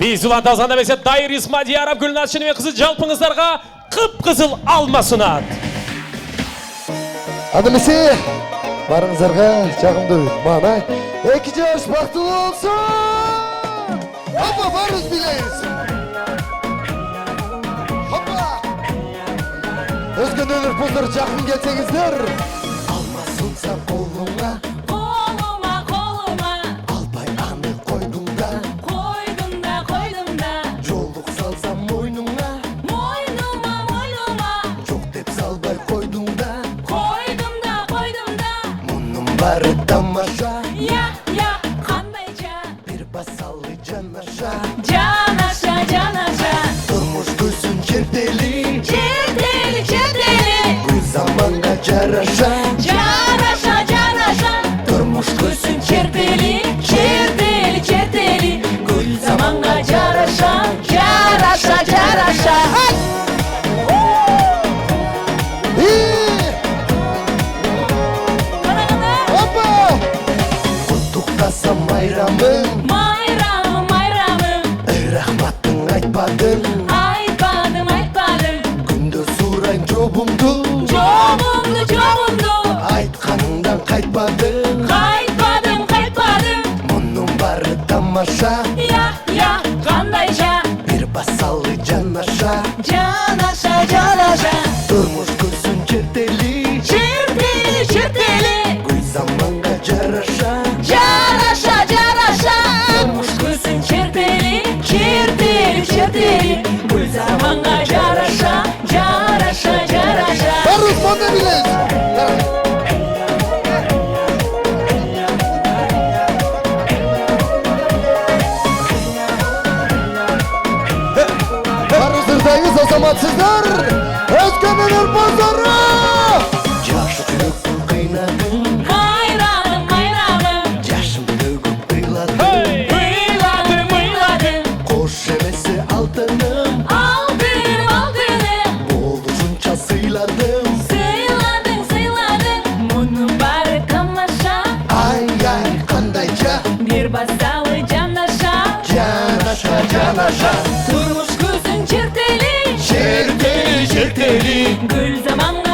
Biz ulan tazanda bese Dayır İsmail Arap Gülnaz Şeni ve kızı Calpınızlarga kıpkızıl alma sunat. Adımisi barыңыздарга жагымдуу маанай эки жаш бактылуу болсун. Hoppa barız bileyiz. Hoppa. Özgönölөр pozdur жакын келсеңиздер. Алма сунса колуңа. Koluma koluma Албай аны койдуңда. koydum da Жолдук салсам мойнуңа. moynuma Жок деп салбай койдуңда. koydum da Мунун баары тамаша. ya kandayca Бир басалы жанаша. canaşa Турмуш көзүн чертели. çerdeli Гүл заманга жараша. canaşa Турмуш көзүн çerdeli gül zamanga caraşa Hoppa! Құттықтасам майрамың. Mayramım Рахматын айтпадың. Айтпадым Күндө сурайм жобумду. Жобумду Айтканыңдан кайтпадың. Кайтпадым Мунун баары тамаша. Ya kandayca Бир басалы жанаша. Canaşa Турмуш көзүн чертели. Çerdeli Гүл заманга жараша. Caraşa Durmuş kızın çerdeli Gül zamanga caraşa Barız мында билет. Барыңыздардайыз азаматсыздар. Өзгөнөлөр бозору. Жашы күлүп кыйнадың. Mayramım Жашым төгүп кыйладың. Mıyladım Кош эмесе алтыным. Aldırım Болду ушунча сыйладым. Sıyladın Bunun bari tamaşa Ай кандайча. Bir basalı canaşa Жанаша. Durmuş kızın çerteli Чертели. Gül zamanla